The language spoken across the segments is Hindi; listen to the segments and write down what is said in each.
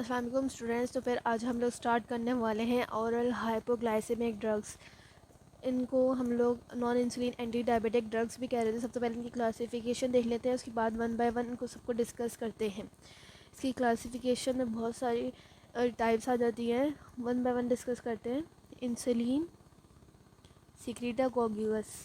अस्सलाम वालेकुम स्टूडेंट्स। तो फिर आज हम लोग स्टार्ट करने वाले हैं ओरल हाइपोग्लाइसेमिक ड्रग्स। इनको हम लोग non insulin anti diabetic drugs भी कह रहे थे। सबसे पहले इनकी क्लासिफिकेशन देख लेते हैं, उसके बाद वन बाय वन इनको सबको डिस्कस करते हैं। इसकी क्लासिफिकेशन में बहुत सारी टाइप्स आ जाती हैं, वन बाय वन डिस्कस करते हैं। इंसुलिन सिक्रीटागोग्यूलस,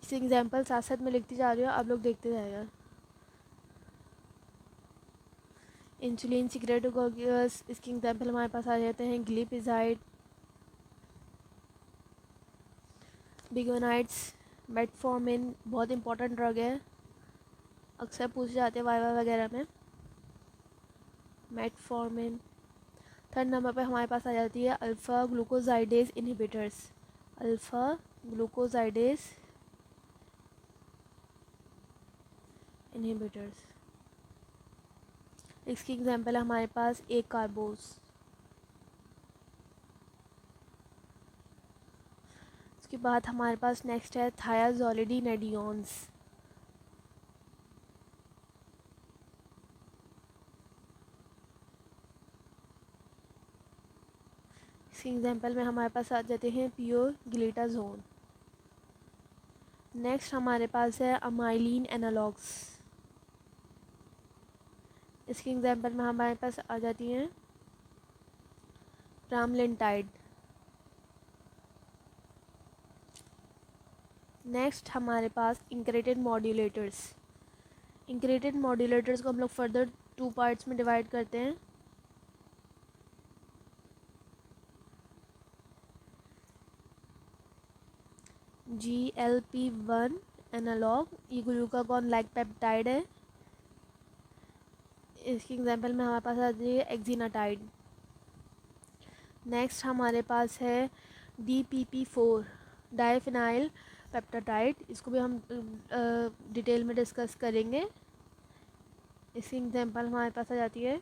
इसके एग्जाम्पल साथ साथ में लिखती जा रही हूँ, आप लोग देखते जाएगा। इंसुलिन सिक्रेटोकोकस, इसके एग्जाम्पल हमारे पास आ जाते हैं ग्लिपिजाइड, बिगोनाइट्स, मेटफॉर्मिन, बहुत इंपॉर्टेंट ड्रग है, अक्सर पूछे जाते हैं वाइवा वगैरह में। मेटफॉर्मिन। थर्ड नंबर पे हमारे पास आ जाती है अल्फ़ा ग्लूकोजाइडेज इनहिबिटर्स। अल्फ़ा ग्लूकोजाइडेज इनहिबिटर्स, इसकी एग्जाम्पल है हमारे पास ए कार्बोज। उसके बाद हमारे पास नेक्स्ट है थायाजोलिडिनेडियोन्स। इसके एग्जाम्पल में हमारे पास आ जाते हैं प्योर ग्लिटाजोन। नेक्स्ट हमारे पास है अमाइलिन एनालॉग्स। इसके एग्जाम्पल में हमारे पास आ जाती हैं प्रामलिनटाइड। नेक्स्ट हमारे पास इंक्रेटेड मॉड्यूलेटर्स। इंक्रेटेड मॉड्यूलेटर्स को हम लोग फर्दर टू पार्ट्स में डिवाइड करते हैं। GLP-1 एनालॉग, ये ग्लूकागॉन लाइक पेप्टाइड है। इसकी एग्जांपल में हमारे पास आ जाती है एक्जिनाटाइड। नेक्स्ट हमारे पास है DPP-4 डाइफिनाइल पेप्टाइड, इसको भी हम डिटेल में डिस्कस करेंगे। इसकी एग्जांपल हमारे पास आ जाती है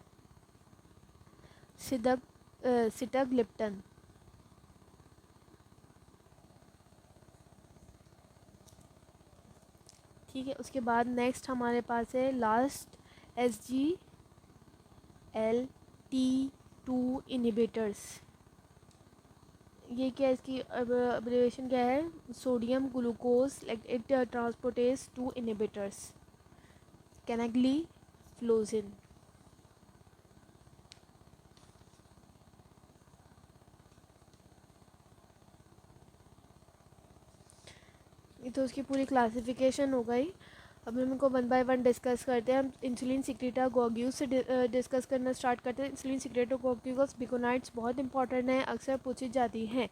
सिटाग्लिप्टन। ठीक है, उसके बाद नेक्स्ट हमारे पास है लास्ट SGLT2 इनहिबिटर्स। ये क्या है, इसकी अब्रिविएशन क्या है? Sodium glucose it transporters 2 inhibitors, canagliflozin. ये तो उसकी पूरी क्लासिफिकेशन हो गई। अब हम इनको वन बाय वन डिस्कस करते हैं। हम इंसुलिन सिक्रेटागोग्यूल्स से डिस्कस करना स्टार्ट करते हैं। इंसुलिन सिक्रेटागोग्यूल्स बिकोनाइट्स बहुत इंपॉर्टेंट है, अक्सर पूछी जाती हैं।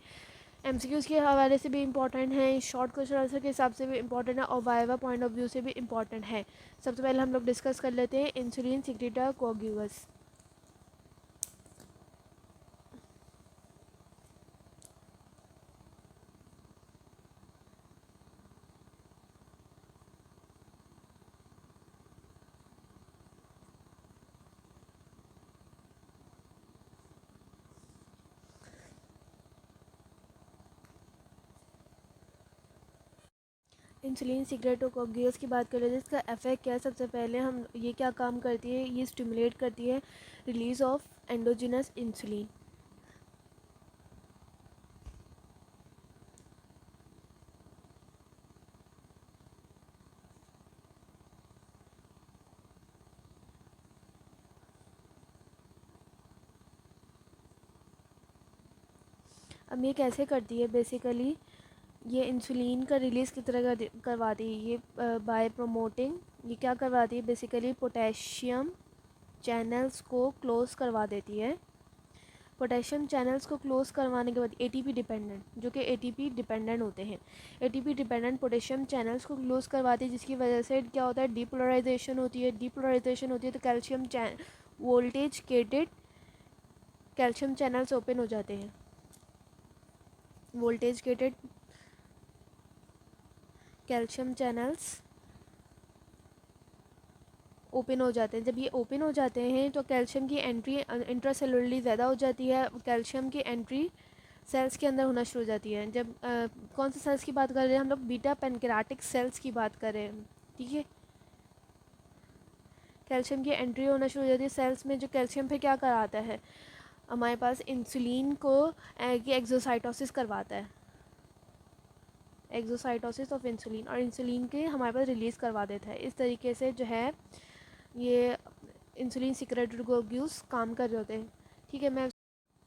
MCQs के हवाले से भी इंपॉर्टेंट है, शॉर्ट क्वेश्चन आंसर के हिसाब से भी इंपॉर्टेंट है, और वाइवा पॉइंट ऑफ व्यू से भी इंपॉर्टेंट है। सबसे पहले हम लोग डिस्कस कर लेते हैं इंसुलिन सिक्रेटागोग्यूल्स। इंसुलिन सिक्रेटागोग्यूल्स की बात करें तो इसका इफेक्ट क्या है? सबसे पहले हम ये क्या काम करती है, ये स्टिमुलेट करती है रिलीज ऑफ एंडोजिनस इंसुलिन। अब ये कैसे करती है? बेसिकली ये इंसुलिन का रिलीज़ किस तरह करवाती है? ये बाय प्रमोटिंग, ये क्या करवाती है? बेसिकली पोटेशियम चैनल्स को क्लोज़ करवा देती है। पोटेशियम चैनल्स को क्लोज़ करवाने के बाद ATP डिपेंडेंट, जो कि ATP डिपेंडेंट होते हैं, ATP डिपेंडेंट पोटेशियम चैनल्स को क्लोज़ करवाती है, जिसकी वजह से क्या होता है? डीपोलराइजेशन होती है। डीपोलराइजेशन होती है तो calcium voltage gated calcium channels open हो जाते हैं। Voltage gated calcium channels open हो जाते हैं। जब ये ओपन हो जाते हैं तो कैल्शियम की एंट्री इंट्रासेलुलरली ज़्यादा हो जाती है। कैल्शियम की एंट्री सेल्स के अंदर होना शुरू हो जाती है। जब कौन से सेल्स की बात कर रहे हैं हम लोग? बीटा पेनक्रेटिक सेल्स की बात कर रहे हैं। ठीक है, कैल्शियम की एंट्री होना शुरू हो जाती है सेल्स में। जो कैल्शियम फिर क्या कराता है हमारे पास, इंसुलिन को की एक्सोसाइटोसिस करवाता है, एक्सोसाइटोसिस ऑफ इंसुलिन, और इंसुलिन के हमारे पास रिलीज़ करवा देता है। इस तरीके से जो है ये इंसुलिन सिक्रेटरी ग्लूकोज काम कर रहे होते हैं। ठीक है, मैं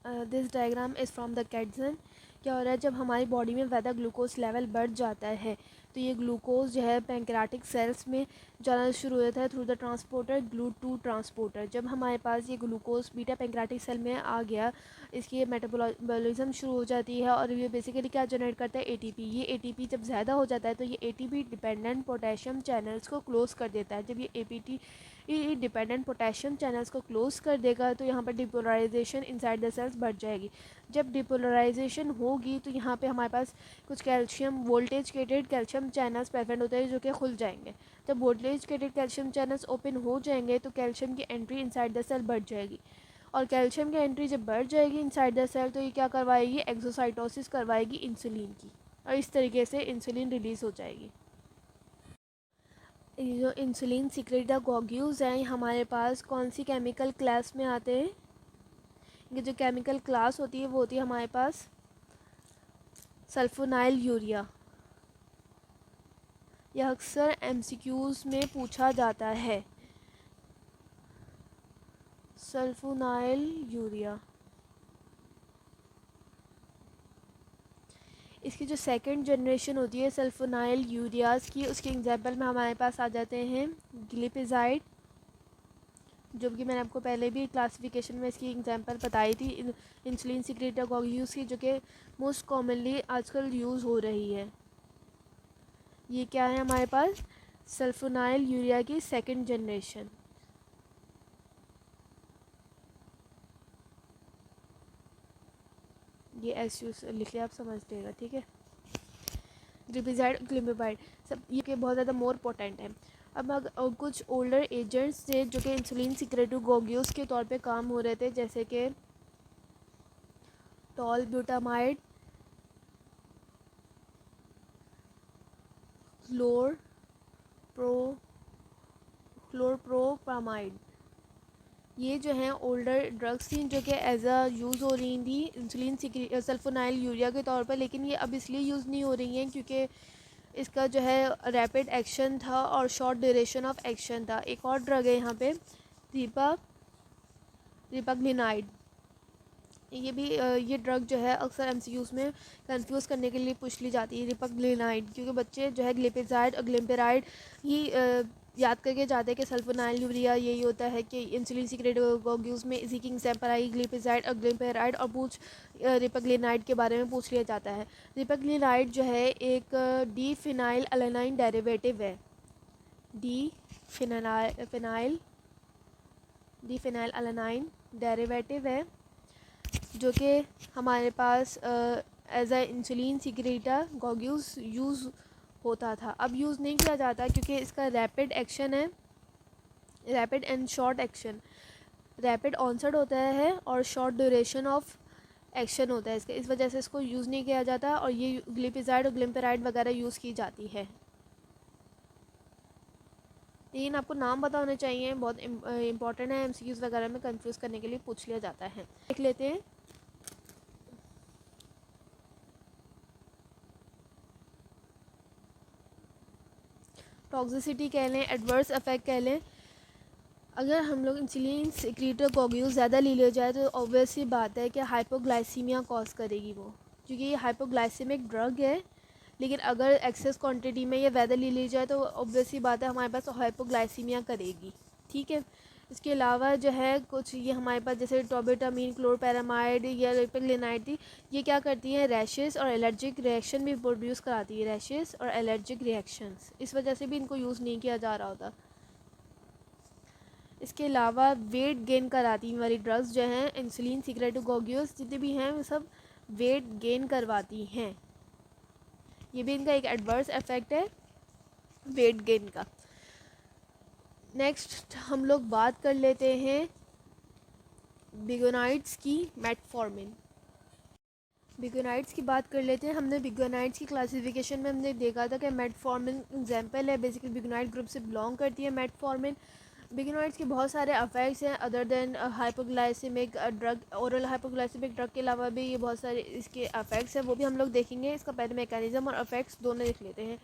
this diagram is from the Katzung. क्या हो रहा है, जब हमारी बॉडी में ज़्यादा ग्लूकोज लेवल बढ़ जाता है तो ये ग्लूकोज जो है पैंक्रियाटिक सेल्स में जाना शुरू हो जाता है through the transporter GLUT2 transporter. जब हमारे पास ये ग्लूकोज बीटा पैंक्रियाटिक सेल में आ गया, इसकी मेटाबॉलिज्म शुरू हो जाती है और ये बेसिकली क्या जनरेट करता है, ATP। ये ATP जब ज़्यादा हो जाता है तो ये ATP डिपेंडेंट पोटेशियम चैनल्स को क्लोज़ कर देता है। जब ये APT डिपेंडेंट पोटेशियम चैनल्स को क्लोज़ कर देगा तो यहाँ पर डिपोलराइजेशन इनसाइड द सेल्स बढ़ जाएगी। जब डिपोलराइजेशन होगी तो यहाँ पे हमारे पास कुछ calcium voltage gated calcium channels present होते हैं जो कि खुल जाएंगे। जब voltage gated calcium channels open हो जाएंगे तो कैल्शियम की एंट्री इनसाइड द सेल बढ़ जाएगी, और कैल्शियम की एंट्री जब बढ़ जाएगी इनसाइड द सेल तो ये क्या करवाएगी, एक्सोसाइटोसिस करवाएगी इंसुलिन की, और इस तरीके से इंसुलिन रिलीज़ हो जाएगी। ये जो इंसुलिन सिक्रेटरी ग्लूकोज हैं हमारे पास कौन सी केमिकल क्लास में आते हैं, ये जो केमिकल क्लास होती है वो होती है हमारे पास सल्फोनाइल यूरिया। यह अक्सर MCQs में पूछा जाता है, सल्फोनाइल यूरिया। इसकी जो सेकंड जनरेशन होती है सल्फोनाइल यूरियाज़ की, उसके एग्जांपल में हमारे पास आ जाते हैं ग्लिपिजाइड, जो कि मैंने आपको पहले भी क्लासिफिकेशन में इसकी एग्जांपल बताई थी, इंसुलिन सिक्रेटरी ग्लूकोज की, जो कि मोस्ट कॉमनली आजकल यूज़ हो रही है। ये क्या है हमारे पास, सल्फोनाइल यूरिया की सेकंड जनरेशन। ये ऐसे लिख लिया, आप समझ लेगा, ठीक है। ग्लिपिजाइड ग्लिमिबाइड सब ये के बहुत ज़्यादा मोर पोटेंट है। अब कुछ ओल्डर एजेंट्स थे जो कि इंसुलिन सिक्रेटरी ग्लूकोज के तौर पे काम हो रहे थे, जैसे कि टॉल ब्यूटामाइड, क्लोरप्रोपामाइड। ये जो हैं ओल्डर ड्रग्स थी जो कि एज अ यूज़ हो रही थी इंसुलिन सल्फोनाइल यूरिया के तौर पर, लेकिन ये अब इसलिए यूज़ नहीं हो रही हैं क्योंकि इसका जो है रैपिड एक्शन था और शॉर्ट ड्यूरेशन ऑफ एक्शन था। एक और ड्रग है यहाँ पे रिपग्लिनाइड। ये भी ये ड्रग जो है अक्सर MCQs में कंफ्यूज करने के लिए पूछ ली जाती है, रिपग्लिनाइड, क्योंकि बच्चे जो है ग्लिपिजाइड और ग्लिम्पेराइड ही याद करके जाते हैं कि सल्फोनाइल यूरिया यही होता है कि इंसुलिन सिक्रेटरी ग्लूकोज में इसी की एग्जांपल आई ग्लिपिजाइड और ग्लिम्पेराइड, और रिपग्लिनाइड के बारे में पूछ लिया जाता है। रिपग्लिनाइड जो है एक डी फिनाइल अलानाइन डेरिवेटिव है, डी फिनाइल अलानाइन डेरिवेटिव है, जो कि हमारे पास as a insulin secretor glucose use होता था। अब यूज़ नहीं किया जाता क्योंकि इसका रैपिड एक्शन है, rapid and short action, rapid onset होता है और शॉर्ट ड्यूरेशन ऑफ एक्शन होता है इसका, इस वजह से इसको यूज़ नहीं किया जाता, और ये ग्लिपिजाइड और ग्लिम्पेराइड वगैरह यूज़ की जाती है। लेकिन आपको नाम पता होने चाहिए, बहुत इंपॉर्टेंट है, MCQs वगैरह में कंफ्यूज करने के लिए पूछ लिया जाता है। देख लेते हैं। टॉक्सिसिटी कह लें, एडवर्स इफेक्ट कह लें, अगर हम लोग इंसुलिन सिक्रेटरी ग्लूकोज ज़्यादा ले लिया जाए तो ऑब्वियस ही बात है कि हाइपोग्लाइसीमिया कॉज करेगी वो, क्योंकि ये हाइपोग्लाइसेमिक ड्रग है। लेकिन अगर एक्सेस क्वांटिटी में ये ज़्यादा ले ली जाए तो ऑब्वियस ही बात है हमारे पास हाइपोग्लाइसीमिया करेगी, ठीक है। इसके अलावा जो है कुछ ये हमारे पास जैसे टोबिटामीन, क्लोरपेरामाइड या रिपग्लिनाइड थी, ये क्या करती हैं, रैशेस और एलर्जिक रिएक्शन भी प्रोड्यूस कराती है, रैशेस और एलर्जिक रिएक्शंस, इस वजह से भी इनको यूज़ नहीं किया जा रहा होता। इसके अलावा वेट गेन कराती वाली ड्रग्स जो हैं, इंसुलिन सिक्रेटरी ग्लूकोज जितने भी हैं वो सब वेट गेन करवाती हैं, ये भी इनका एक एडवर्स इफेक्ट है वेट गेन का। नेक्स्ट हम लोग बात कर लेते हैं बिगोनाइड्स की, मेटफॉर्मिन। बिगोनाइड्स की बात कर लेते हैं। हमने बिगोनाइड्स की क्लासिफिकेशन में हमने देखा था कि मेटफॉर्मिन एग्जाम्पल है, बेसिकली बिगोनाइड ग्रुप से बिलोंग करती है मेटफॉर्मिन। बिगेनॉइड्स के बहुत सारे अफेक्ट्स हैं other than hypoglycemic drug, oral hypoglycemic drug के अलावा भी ये बहुत सारे इसके अफेक्ट्स हैं, वो भी हम लोग देखेंगे। इसका पहले मैकेनिज़्म और अफेक्ट्स दोनों देख लेते हैं।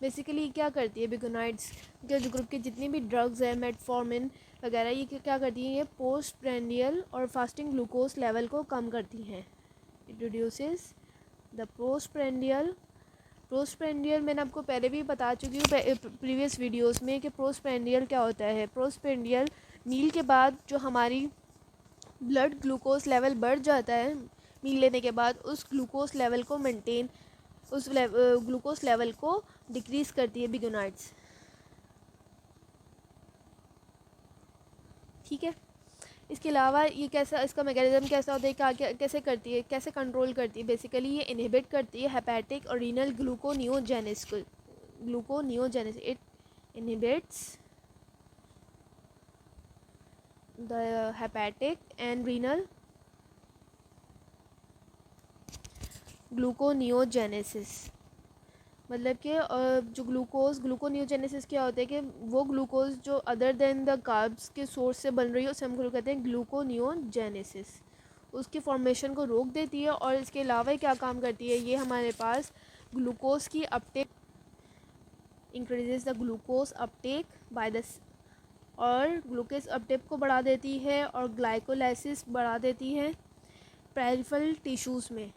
बेसिकली क्या करती है बिगेनॉइड्स के जो ग्रुप के जितनी भी ड्रग्स हैं, मेटफॉर्मिन वगैरह, ये क्या करती हैं, ये पोस्ट प्रेंडियल और फास्टिंग ग्लूकोज लेवल को कम करती हैं। इट रिड्यूसेस द पोस्टप्रेंडियल मैंने आपको पहले भी बता चुकी हूँ प्रीवियस वीडियोस में कि पोस्टप्रेंडियल क्या होता है। पोस्टप्रेंडियल मील के बाद जो हमारी ब्लड ग्लूकोज लेवल बढ़ जाता है मील लेने के बाद, उस ग्लूकोज लेवल को मेंटेन, उस ग्लूकोज लेवल को डिक्रीज़ करती है बिगेनॉइड्स। ठीक है, इसके अलावा ये कैसा, इसका मैकेनिज्म कैसा होता है, क्या कैसे करती है, कैसे कंट्रोल करती है। बेसिकली ये इनहिबिट करती है हेपेटिक और renal gluconeogenesis. It inhibits the hepatic and renal gluconeogenesis. मतलब कि जो ग्लूकोनियोजेनेसिस क्या होता है कि वो ग्लूकोज जो अदर देन द कार्ब्स के सोर्स से बन रही है उसे हम कहते हैं ग्लूकोनियोजेनेसिस। उसकी फॉर्मेशन को रोक देती है और इसके अलावा क्या काम करती है, ये हमारे पास ग्लूकोज की Uptake, increases the glucose Uptake by the, और ग्लूकोज अपटेक को बढ़ा देती है और ग्लाइकोलाइसिस बढ़ा देती है पेरिफेरल टिश्यूज़ में।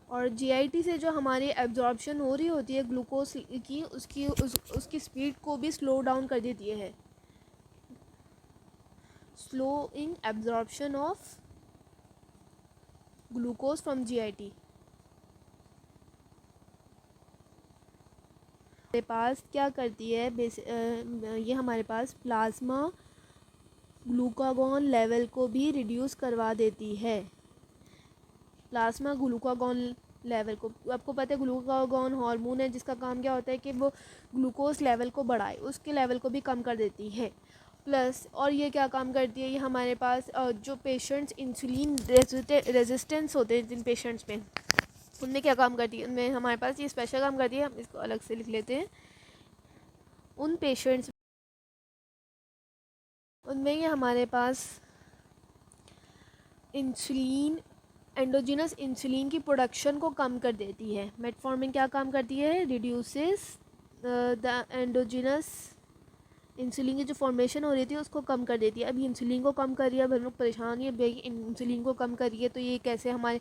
और जीआईटी से जो हमारी एब्जॉर्प्शन हो रही होती है ग्लूकोज की, उसकी स्पीड को भी स्लो डाउन कर देती है। Slowing absorption of glucose from GIT. हमारे पास क्या करती है ये हमारे पास प्लाज्मा ग्लूकागॉन लेवल को भी रिड्यूस करवा देती है। प्लाज्मा ग्लूकागॉन लेवल को, आपको पता है ग्लूकागॉन हार्मोन है जिसका काम क्या होता है कि वो ग्लूकोज लेवल को बढ़ाए, उसके लेवल को भी कम कर देती है। प्लस और ये क्या काम करती है, ये हमारे पास जो पेशेंट्स इंसुलिन रेजिस्टेंस होते हैं जिन पेशेंट्स में, उनमें क्या काम करती है, उनमें हमारे पास ये स्पेशल काम करती है। हम इसको अलग से लिख लेते हैं। उन पेशेंट्स उनमें ये हमारे पास इंसुलिन, एंडोजिनस इंसुलिन की प्रोडक्शन को कम कर देती है। मेटफॉर्मिन क्या काम करती है, रिड्यूसेस द एंडोजिनस इंसुलिन की जो फॉर्मेशन हो रही थी उसको कम कर देती है। अभी इंसुलिन को कम कर रही है, अब हम लोग परेशान है भाई इंसुलिन को कम करिए तो ये कैसे हमारे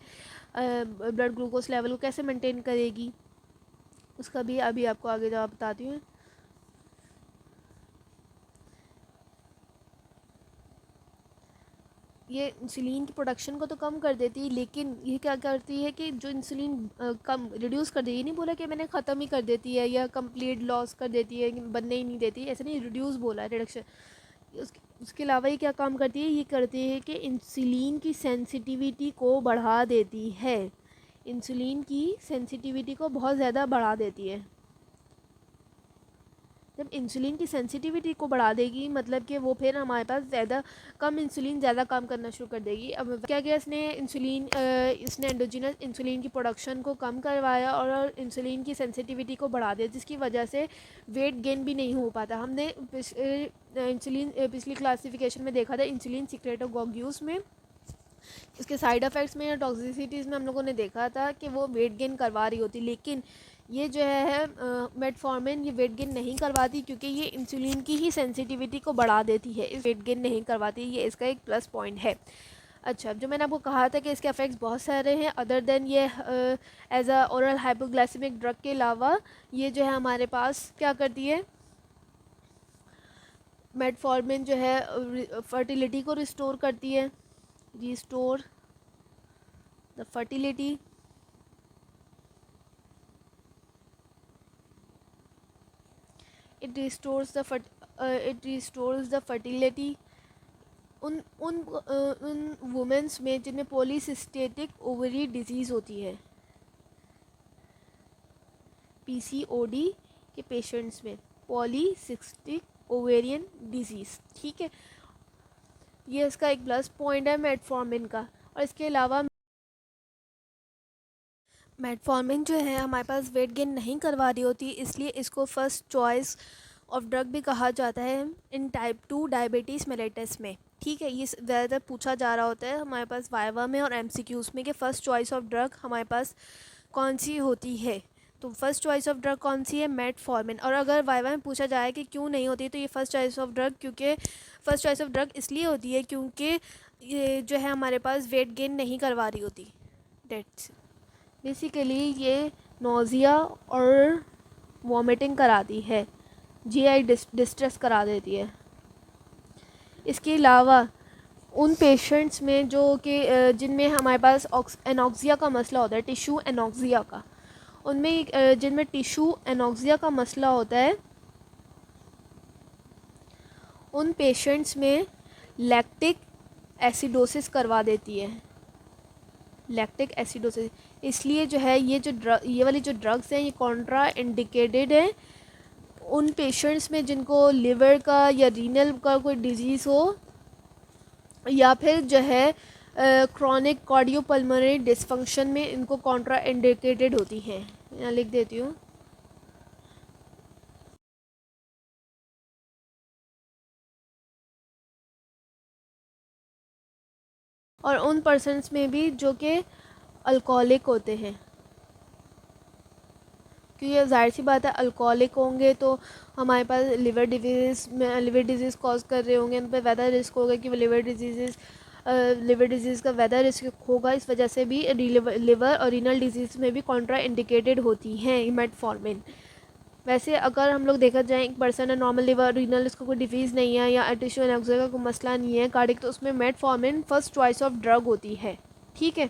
ब्लड ग्लूकोज लेवल को कैसे मेंटेन करेगी, उसका भी अभी आपको आगे जवाब बताती हूँ। ये इंसुलिन की प्रोडक्शन को तो कम कर देती है, लेकिन ये क्या करती है कि जो इंसुलिन कम रिड्यूस कर देती है, नहीं बोला कि मैंने ख़त्म ही कर देती है या कंप्लीट लॉस कर देती है, बनने ही नहीं देती, ऐसे नहीं, रिड्यूस बोला है, रिडक्शन। उसके अलावा ये क्या काम करती है, ये करती है कि इंसुलिन की सेंसिटिविटी को बढ़ा देती है। इंसुलिन की सेंसिटिविटी को बहुत ज़्यादा बढ़ा देती है। जब इंसुलिन की सेंसिटिविटी को बढ़ा देगी मतलब कि वो फिर हमारे पास ज़्यादा कम इंसुलिन ज़्यादा काम करना शुरू कर देगी। अब क्या किया इसने एंडोजिनस इंसुलिन की प्रोडक्शन को कम करवाया और इंसुलिन की सेंसिटिविटी को बढ़ा दिया, जिसकी वजह से वेट गेन भी नहीं हो पाता। हमने इंसुलिन पिछली क्लासिफिकेशन में देखा था इंसुलिन सिक्रेटोगोग्यूस में, इसके साइड इफ़ेक्ट्स में या टॉक्सिसिटीज़ में हम लोगों ने देखा था कि वो वेट गेन करवा रही होती, लेकिन ये जो है मेटफॉर्मिन ये वेट गेन नहीं करवाती क्योंकि ये इंसुलिन की ही सेंसिटिविटी को बढ़ा देती है, इस वेट गेन नहीं करवाती। ये इसका एक प्लस पॉइंट है। अच्छा, जो मैंने आपको कहा था कि इसके इफेक्ट्स बहुत सारे हैं अदर देन ये as a oral hypoglycemic drug के अलावा ये जो है हमारे पास क्या करती है, मेटफॉर्मिन जो है फर्टिलिटी को रिस्टोर करती है, restore the fertility. it restores the fertility उन वुमेंस में जिनमें पॉलीसिस्टेटिक ओवरी डिजीज़ होती है, पीसीओडी के पेशेंट्स में पॉलीसिस्टिक ओवेरियन डिजीज़। ठीक है, ये इसका एक प्लस पॉइंट है मेटफॉर्मिन का। और इसके अलावा मेटफॉर्मिन जो है हमारे पास वेट गेन नहीं करवा रही होती, इसलिए इसको फर्स्ट चॉइस ऑफ ड्रग भी कहा जाता है इन टाइप 2 डायबिटीज़ मेलिटस में। ठीक है, ये ज़्यादातर पूछा जा रहा होता है हमारे पास वाइवा में और एमसीक्यूज़ में कि फ़र्स्ट चॉइस ऑफ ड्रग हमारे पास कौन सी होती है। तो फर्स्ट चॉइस ऑफ ड्रग कौन सी है? मेटफॉर्मिन। और अगर वाइवा में पूछा जाए कि क्यों नहीं होती, तो ये फर्स्ट चॉइस ऑफ ड्रग, क्योंकि फ़र्स्ट चॉइस ऑफ ड्रग इसलिए होती है क्योंकि ये जो है हमारे पास वेट गेन नहीं करवा रही होती। डेट्स बेसिकली ये नोज़िया और वॉमिटिंग कराती है, जीआई डिस्ट्रेस करा देती है। इसके अलावा उन पेशेंट्स में जो कि जिनमें हमारे पास एनॉक्सिया का मसला होता है, टिश्यू एनॉक्सिया का, उनमें जिनमें टिश्यू एनॉक्सिया का मसला होता है, उन पेशेंट्स में लैक्टिक एसिडोसिस करवा देती है, लैक्टिक एसिडोसिस। इसलिए जो है ये वाली जो ड्रग्स हैं ये कॉन्ट्रा इंडिकेटेड है उन पेशेंट्स में जिनको लिवर का या रीनल का कोई डिजीज़ हो, या फिर जो है क्रॉनिक कार्डियोपल्मोनरी डिसफंक्शन में इनको कॉन्ट्रा इंडिकेटेड होती हैं। यहाँ लिख देती हूँ। और उन पर्सनस में भी जो कि अल्कोहलिक होते हैं, क्योंकि ज़ाहिर सी बात है अल्कोहलिक होंगे तो हमारे पास लिवर डिजीज़ कॉज कर रहे होंगे, उन पर ज़्यादा रिस्क होगा कि वो लिवर डिजीज़ का ज़्यादा रिस्क होगा। इस वजह से भी लिवर और रीनल डिजीज़ में भी कॉन्ट्रा इंडिकेटेड होती हैं मेटफॉर्मिन। वैसे अगर हम लोग देखा जाए एक पर्सन है नॉर्मल लिवर रीनल, इसको कोई डिजीज़ नहीं है या टिश्यू एनॉक्सिया का कोई मसला नहीं है कार्डिक, तो उसमें metformin first choice of drug होती है। ठीक है।